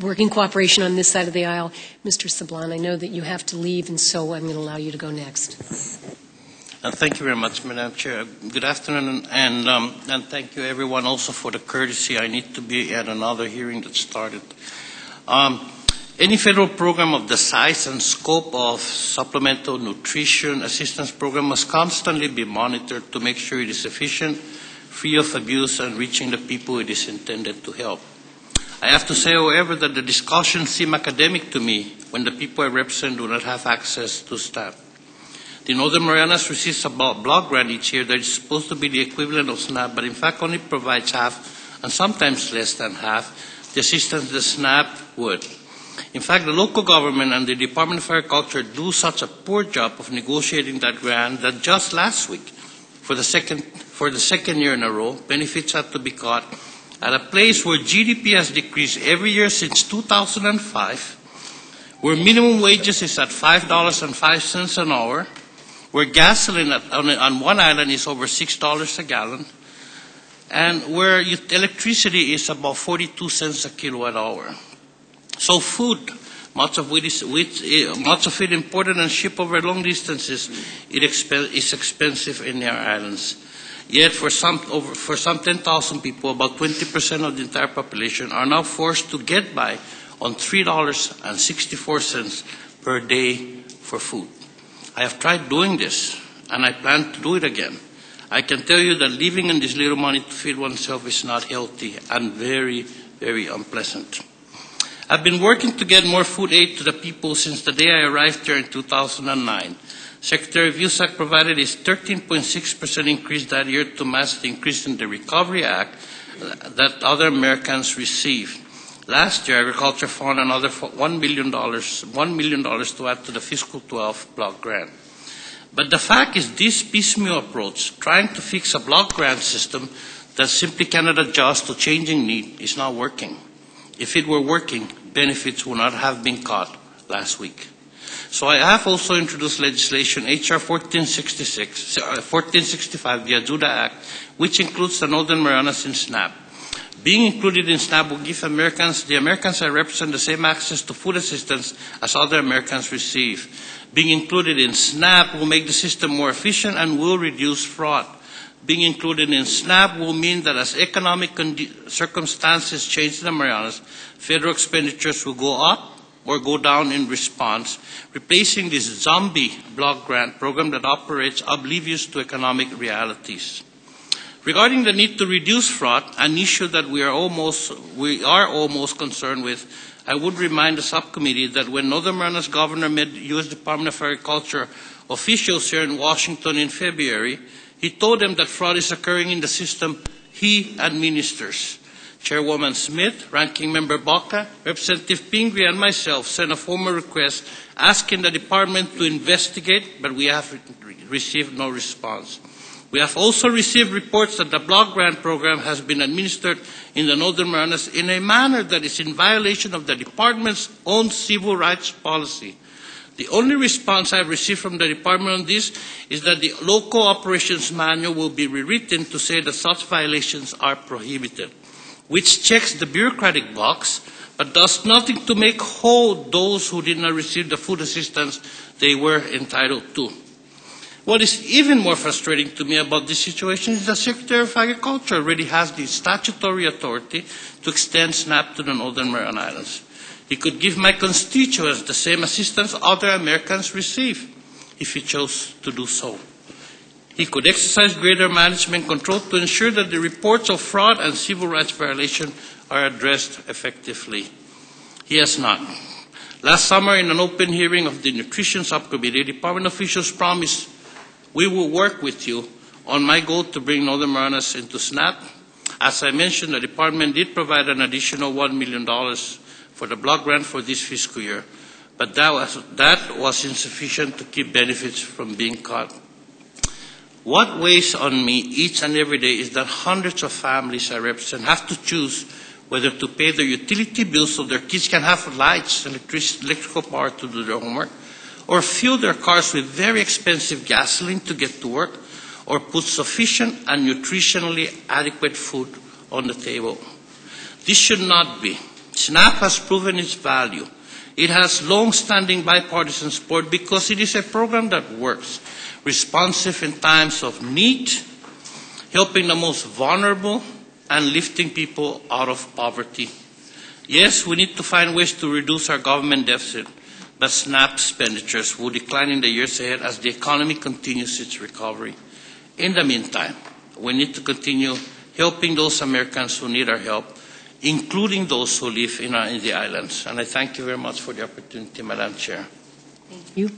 working cooperation on this side of the aisle. Mr. Sablan, I know that you have to leave, and so I'm going to allow you to go next. Thank you very much, Madam Chair. Good afternoon, and thank you everyone also for the courtesy. I need to be at another hearing that started. Any federal program of the size and scope of supplemental nutrition assistance program must constantly be monitored to make sure it is efficient, free of abuse, and reaching the people it is intended to help. I have to say, however, that the discussions seem academic to me when the people I represent do not have access to staff. The Northern Marianas receives a block grant each year that is supposed to be the equivalent of SNAP, but in fact only provides half, and sometimes less than half, the assistance the SNAP would. In fact, the local government and the Department of Agriculture do such a poor job of negotiating that grant that just last week, for the second year in a row, benefits had to be cut at a place where GDP has decreased every year since 2005, where minimum wages is at $5.05 an hour, where gasoline on one island is over $6 a gallon, and where electricity is about 42 cents a kilowatt hour. So food, much of it imported and shipped over long distances, is expensive in our islands. Yet for some 10,000 people, about 20% of the entire population are now forced to get by on $3.64 per day for food. I have tried doing this, and I plan to do it again. I can tell you that living on this little money to feed oneself is not healthy and very, very unpleasant. I've been working to get more food aid to the people since the day I arrived here in 2009. Secretary Vilsack provided his 13.6% increase that year to match the increase in the Recovery Act that other Americans received. Last year, Agriculture found another $1 million to add to the fiscal 12 block grant. But the fact is, this piecemeal approach, trying to fix a block grant system that simply cannot adjust to changing need, is not working. If it were working, benefits would not have been cut last week. So I have also introduced legislation, H.R. 1465, the Ajuda Act, which includes the Northern Marianas in SNAP. Being included in SNAP will give the Americans I represent, the same access to food assistance as other Americans receive. Being included in SNAP will make the system more efficient and will reduce fraud. Being included in SNAP will mean that as economic circumstances change in the Marianas, federal expenditures will go up or go down in response, replacing this zombie block grant program that operates oblivious to economic realities. Regarding the need to reduce fraud, an issue that we are almost concerned with, I would remind the subcommittee that when Northern Marianas Governor met U.S. Department of Agriculture officials here in Washington in February, he told them that fraud is occurring in the system he administers. Chairwoman Smith, Ranking Member Baca, Representative Pingree, and myself sent a formal request asking the department to investigate, but we have received no response. We have also received reports that the block grant program has been administered in the Northern Marianas in a manner that is in violation of the department's own civil rights policy. The only response I have received from the department on this is that the local operations manual will be rewritten to say that such violations are prohibited, which checks the bureaucratic box but does nothing to make whole those who did not receive the food assistance they were entitled to. What is even more frustrating to me about this situation is the Secretary of Agriculture already has the statutory authority to extend SNAP to the Northern Mariana Islands. He could give my constituents the same assistance other Americans receive if he chose to do so. He could exercise greater management control to ensure that the reports of fraud and civil rights violation are addressed effectively. He has not. Last summer, in an open hearing of the Nutrition Subcommittee, department officials promised, "We will work with you on my goal to bring Northern Marianas into SNAP." As I mentioned, the department did provide an additional $1 million for the block grant for this fiscal year, but that was insufficient to keep benefits from being cut. What weighs on me each and every day is that hundreds of families I represent have to choose whether to pay their utility bills so their kids can have lights, electrical power to do their homework, or fuel their cars with very expensive gasoline to get to work, or put sufficient and nutritionally adequate food on the table. This should not be, SNAP has proven its value. It has long-standing bipartisan support because it is a program that works, responsive in times of need, helping the most vulnerable, and lifting people out of poverty. Yes, we need to find ways to reduce our government deficit, but SNAP expenditures will decline in the years ahead as the economy continues its recovery. In the meantime, we need to continue helping those Americans who need our help, including those who live in the islands. And I thank you very much for the opportunity, Madam Chair. Thank you.